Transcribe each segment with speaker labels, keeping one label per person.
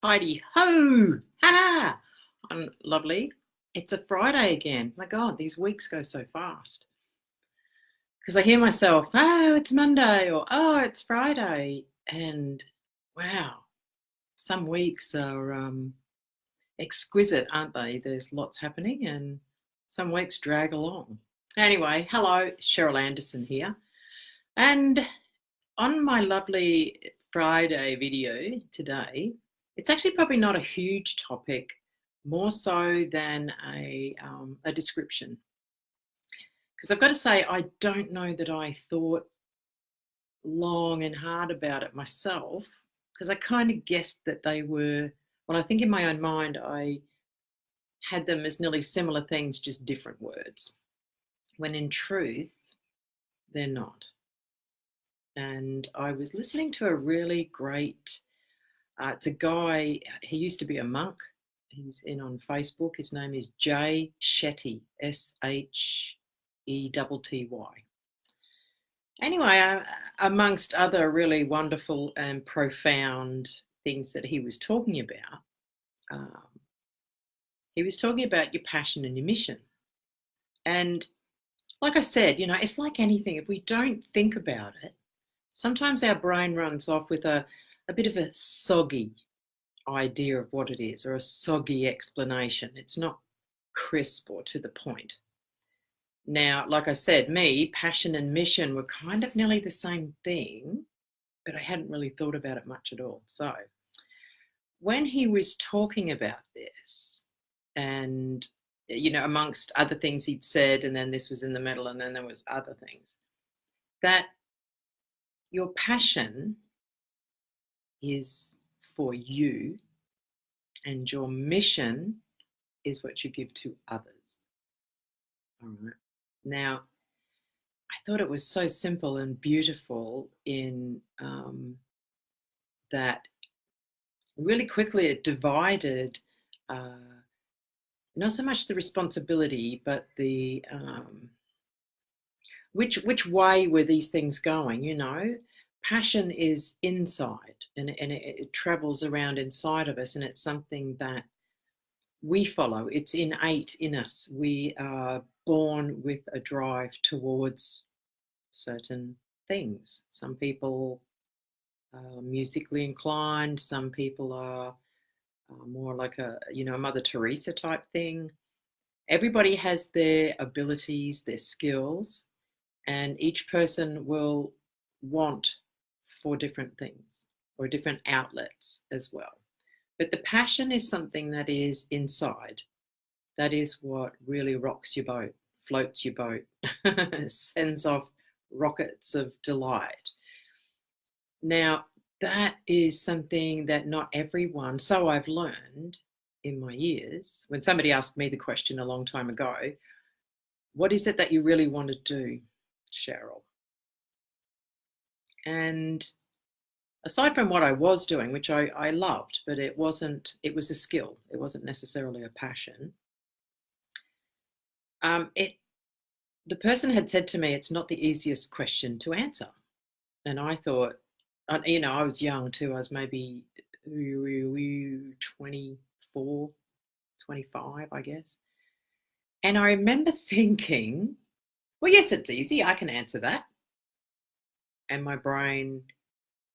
Speaker 1: Heidi ho! Ha! I'm lovely. It's a Friday again. My God, these weeks go so fast. Because I hear myself, oh, it's Monday, or oh, it's Friday. And wow, some weeks are exquisite, aren't they? There's lots happening, and some weeks drag along. Anyway, hello, Cheryl Anderson here. And on my lovely Friday video today, it's actually probably not a huge topic, more so than a description. Because I've got to say, I don't know that I thought long and hard about it myself, because I kind of guessed that they were, well, I think in my own mind, I had them as nearly similar things, just different words, when in truth, they're not. And I was listening to a really great, it's a guy, he used to be a monk. He's in on Facebook. His name is Jay Shetty, Shetty. Anyway, amongst other really wonderful and profound things that he was talking about, um, he was talking about your passion and your mission. And like I said, it's like anything. If we don't think about it, sometimes our brain runs off with a bit of a soggy idea of what it is, or a soggy explanation. It's not crisp or to the point. Now, like I said, passion and mission were kind of nearly the same thing, but I hadn't really thought about it much at all. So when he was talking about this, and amongst other things he'd said, and then this was in the middle, and then there was other things, that your passion is for you, and your mission is what you give to others. All right. Now, I thought it was so simple and beautiful in that really quickly it divided not so much the responsibility, but the which way were these things going. Passion is inside, and it travels around inside of us, and it's something that we follow. It's innate in us. We are born with a drive towards certain things. Some people are musically inclined. Some people are more like a Mother Teresa type thing. Everybody has their abilities, their skills, and each person will want for different things or different outlets as well. But the passion is something that is inside. That is what really rocks your boat, floats your boat, sends off rockets of delight. Now, that is something that not everyone, so I've learned in my years, when somebody asked me the question a long time ago, what is it that you really want to do, Cheryl? And aside from what I was doing, which I loved, but it was a skill. It wasn't necessarily a passion. The person had said to me, it's not the easiest question to answer. And I thought, I was young too. I was maybe 24, 25, I guess. And I remember thinking, well, yes, it's easy. I can answer that. And my brain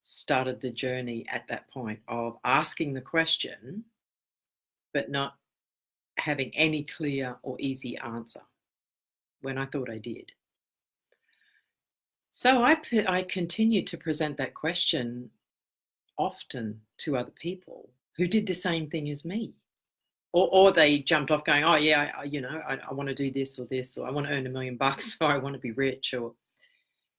Speaker 1: started the journey at that point of asking the question, but not having any clear or easy answer when I thought I did. So I continued to present that question often to other people who did the same thing as me. Or they jumped off going, oh yeah, I want to do this, or I want to earn $1 million, or I want to be rich, or,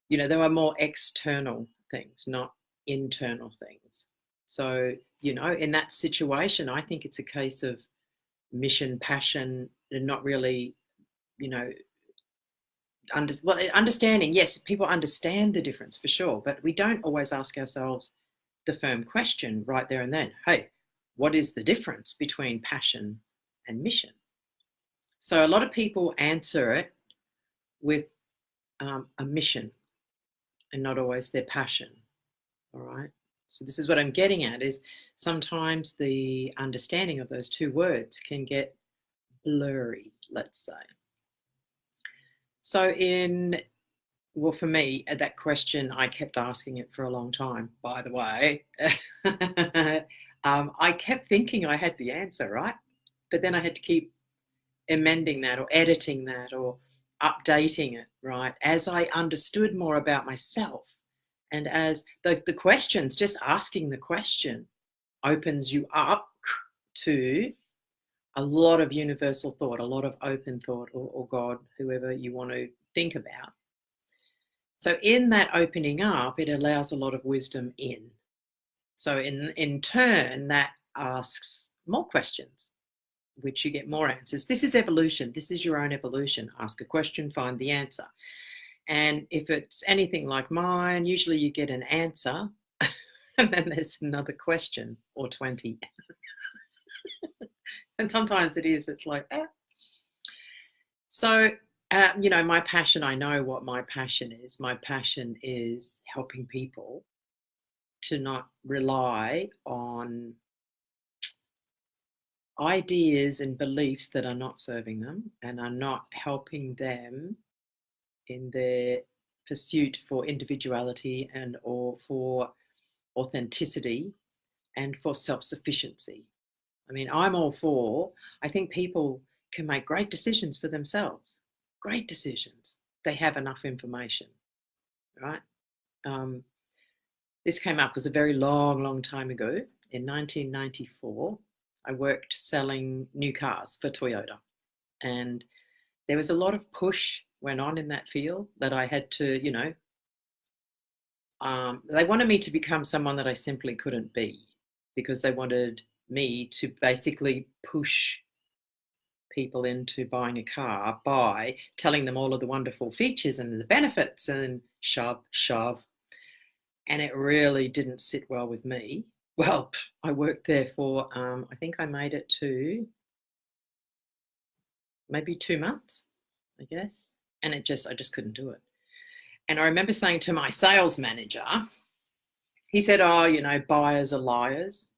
Speaker 1: there were more external things, not internal things. So, in that situation, I think it's a case of mission, passion, and not really, understanding. Yes, people understand the difference for sure, but we don't always ask ourselves the firm question right there and then. Hey, what is the difference between passion and mission? So a lot of people answer it with a mission and not always their passion. All right. So this is what I'm getting at, is sometimes the understanding of those two words can get blurry, let's say. So well, for me, that question, I kept asking it for a long time, by the way. I kept thinking I had the answer, right? But then I had to keep amending that or editing that or updating it, right? As I understood more about myself, and as the questions, just asking the question opens you up to a lot of universal thought, a lot of open thought, or God, whoever you want to think about. So in that opening up, it allows a lot of wisdom in. So in turn, that asks more questions, which you get more answers. This is evolution. This is your own evolution. Ask a question, find the answer. And if it's anything like mine, usually you get an answer and then there's another question or 20. And sometimes it's like that. So, my passion, I know what my passion is. My passion is helping people to not rely on ideas and beliefs that are not serving them and are not helping them in their pursuit for individuality or for authenticity and for self-sufficiency. I mean, I think people can make great decisions for themselves, great decisions. They have enough information, right? This came up, was a very long, long time ago. In 1994, I worked selling new cars for Toyota. And there was a lot of push went on in that field that I had to, they wanted me to become someone that I simply couldn't be, because they wanted me to basically push people into buying a car by telling them all of the wonderful features and the benefits and shove. And it really didn't sit well with me. Well, I worked there for, I think I made it to maybe 2 months, I guess. And I just couldn't do it. And I remember saying to my sales manager, he said, buyers are liars.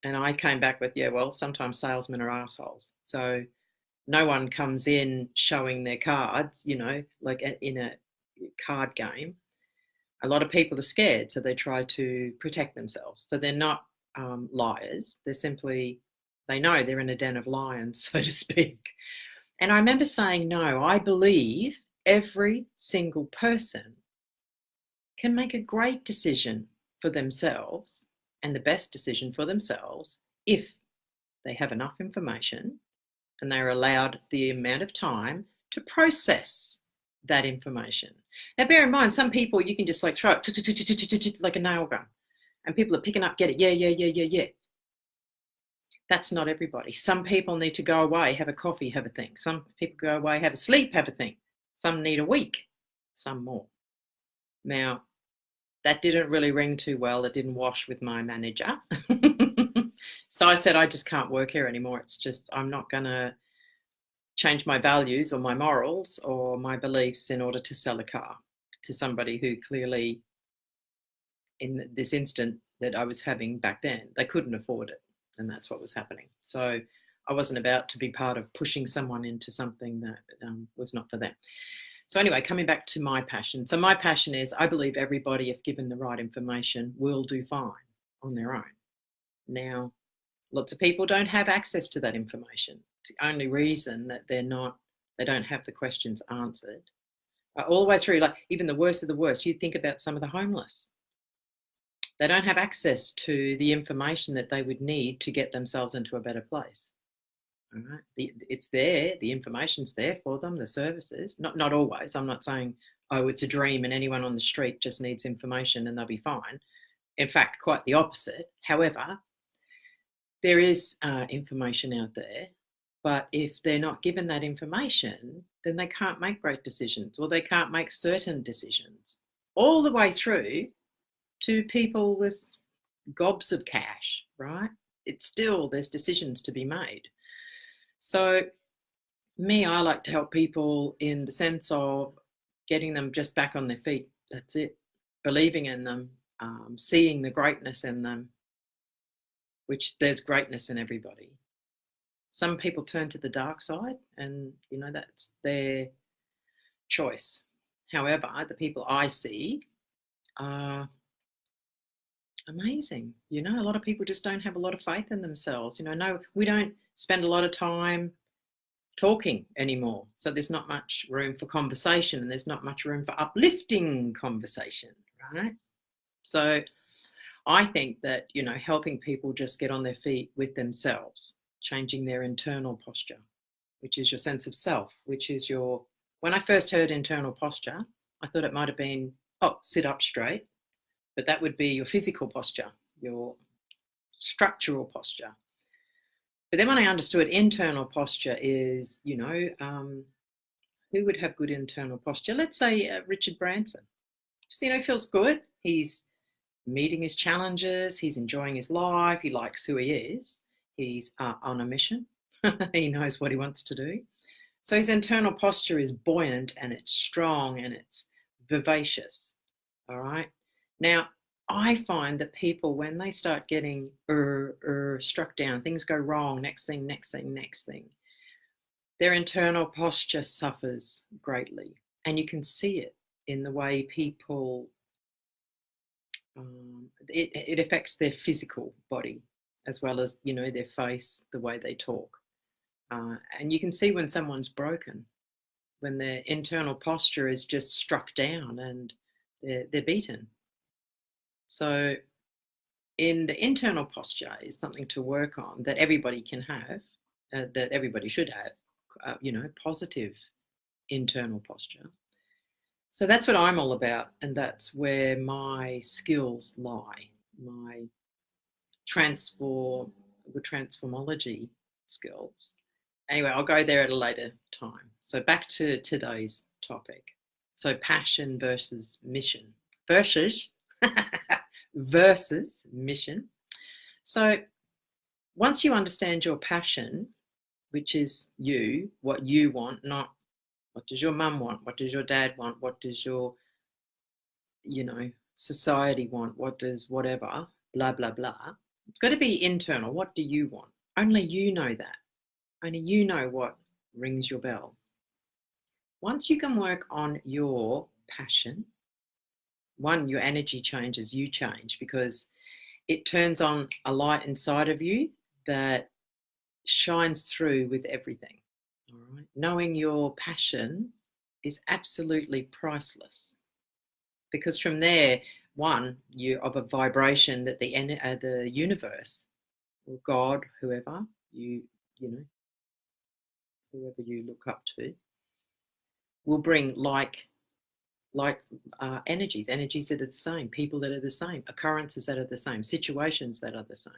Speaker 1: And I came back with, yeah, well, sometimes salesmen are assholes. So no one comes in showing their cards, like in a card game. A lot of people are scared, so they try to protect themselves. So they're not liars. They know they're in a den of lions, so to speak. And I remember saying, no, I believe every single person can make a great decision for themselves and the best decision for themselves if they have enough information and they're allowed the amount of time to process that information. Now, bear in mind, some people you can just like throw it like a nail gun, and people are picking up, get it, yeah. That's not everybody. Some people need to go away, have a coffee, have a think. Some people go away, have a sleep, have a think. Some need a week, some more. Now, that didn't really ring too well. It didn't wash with my manager. So I said, I just can't work here anymore. It's just, I'm not going to change my values or my morals or my beliefs in order to sell a car to somebody who clearly, in this instant that I was having back then, they couldn't afford it. And that's what was happening. So I wasn't about to be part of pushing someone into something that was not for them. So anyway, coming back to my passion. So my passion is, I believe everybody, if given the right information, will do fine on their own. Now, lots of people don't have access to that information. It's the only reason that they don't have the questions answered. All the way through, like even the worst of the worst, you think about some of the homeless. They don't have access to the information that they would need to get themselves into a better place. All right. It's there, the information's there for them, the services. Not always. I'm not saying, oh, it's a dream and anyone on the street just needs information and they'll be fine. In fact, quite the opposite. However, there is information out there, but if they're not given that information, then they can't make great decisions, or they can't make certain decisions, all the way through to people with gobs of cash, right? It's still, there's decisions to be made. So I like to help people in the sense of getting them just back on their feet. That's it. Believing in them, seeing the greatness in them, which there's greatness in everybody. Some people turn to the dark side, and that's their choice. However, the people I see are amazing. A lot of people just don't have a lot of faith in themselves. No, we don't spend a lot of time talking anymore. So there's not much room for conversation, and there's not much room for uplifting conversation, right? So I think that, helping people just get on their feet with themselves, changing their internal posture, which is your sense of self, which is when I first heard internal posture, I thought it might have been, sit up straight, but that would be your physical posture, your structural posture. But then when I understood internal posture is, who would have good internal posture? Let's say Richard Branson. Just, feels good. He's meeting his challenges. He's enjoying his life. He likes who he is. He's on a mission. He knows what he wants to do. So his internal posture is buoyant, and it's strong, and it's vivacious. All right. Now, I find that people, when they start getting struck down, things go wrong, next thing, their internal posture suffers greatly. And you can see it in the way people, it affects their physical body as well as, their face, the way they talk. And you can see when someone's broken, when their internal posture is just struck down and they're beaten. So in the internal posture is something to work on that everybody can have, that everybody should have, positive internal posture. So that's what I'm all about, and that's where my skills lie, my transformology skills. Anyway, I'll go there at a later time. So back to today's topic. So passion versus mission. Versus mission. So once you understand your passion, which is you, what you want, not what does your mum want, what does your dad want, what does your, society want, what does whatever, blah, blah, blah. It's got to be internal. What do you want? Only you know that. Only you know what rings your bell. Once you can work on your passion, one, your energy changes, you change, because it turns on a light inside of you that shines through with everything. All right. Knowing your passion is absolutely priceless, because from there, one, you're of a vibration that the universe or God, whoever whoever you look up to, will bring like energies that are the same, people that are the same, occurrences that are the same, situations that are the same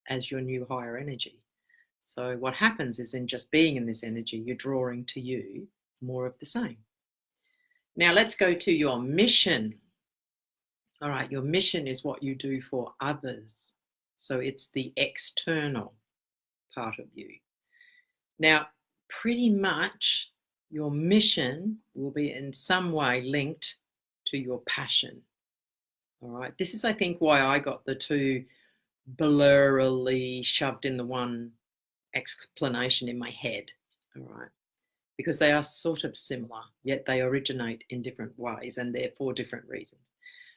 Speaker 1: as your new higher energy. So what happens is, in just being in this energy, you're drawing to you more of the same. Now let's go to your mission. All right, your mission is what you do for others. So it's the external part of you. Now, pretty much your mission will be in some way linked to your passion. All right, this is, I think, why I got the two blurrily shoved in the one explanation in my head. All right, because they are sort of similar, yet they originate in different ways, and they're for different reasons.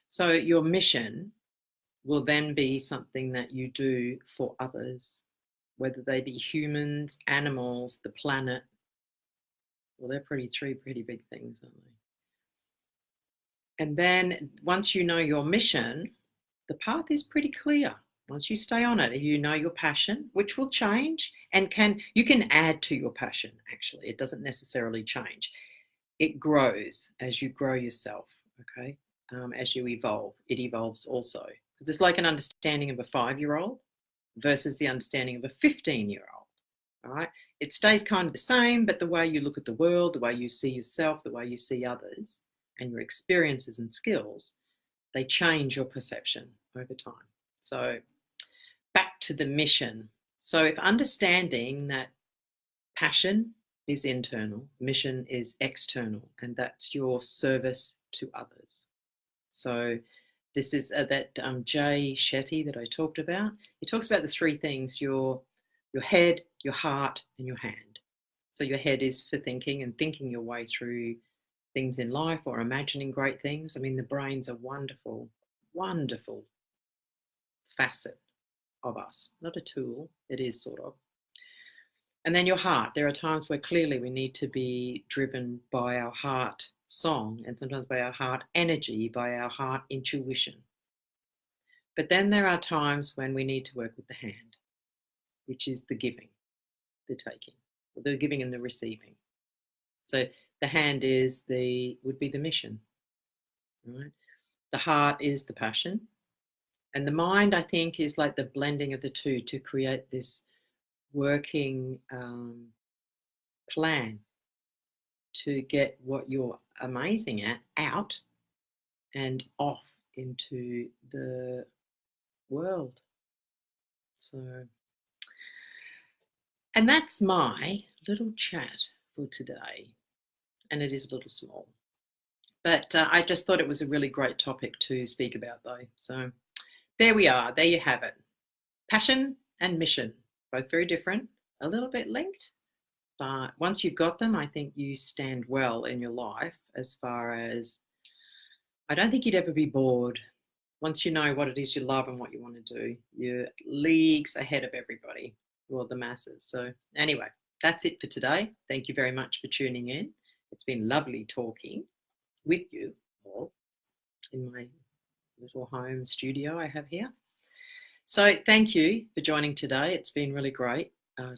Speaker 1: So your mission will then be something that you do for others, whether they be humans, animals, the planet. Well, they're three pretty big things, aren't they? And then once you know your mission, the path is pretty clear. Once you stay on it, you know your passion, which will change, and you can add to your passion, actually. It doesn't necessarily change. It grows as you grow yourself, okay? As you evolve, it evolves also. Because it's like an understanding of a 5-year-old versus the understanding of a 15-year-old, all right? It stays kind of the same, but the way you look at the world, the way you see yourself, the way you see others, and your experiences and skills, they change your perception over time. So back to the mission. So if understanding that passion is internal, mission is external, and that's your service to others. So This is that Jay Shetty that I talked about. He talks about the three things: your head, your heart, and your hand. So your head is for thinking and thinking your way through things in life or imagining great things. I mean, the brain's a wonderful, wonderful facet of us, not a tool. It is sort of. And then your heart. There are times where clearly we need to be driven by our heart song and sometimes by our heart energy, by our heart intuition. But then there are times when we need to work with the hand, which is the giving, the taking, the giving and the receiving. So the hand would be the mission, right? The heart is the passion. And the mind, I think, is like the blending of the two to create this working plan to get what you're amazing at out and off into the world. So, and that's my little chat for today. And it is a little small. But I just thought it was a really great topic to speak about, though. So there we are. There you have it. Passion and mission, both very different, a little bit linked. But once you've got them, I think you stand well in your life as far as, I don't think you'd ever be bored. Once you know what it is you love and what you want to do, you're leagues ahead of everybody, or the masses. So anyway, that's it for today. Thank you very much for tuning in. It's been lovely talking with you all in my little home studio I have here. So thank you for joining today. It's been really great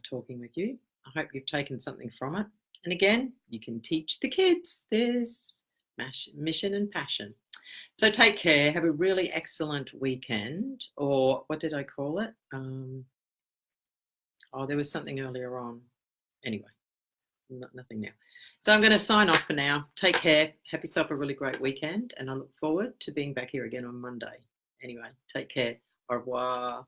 Speaker 1: talking with you. I hope you've taken something from it. And again, you can teach the kids. There's mission and passion. So take care. Have a really excellent weekend. Or what did I call it? There was something earlier on. Anyway, nothing now. So I'm going to sign off for now. Take care. Have yourself a really great weekend. And I look forward to being back here again on Monday. Anyway, take care. Au revoir.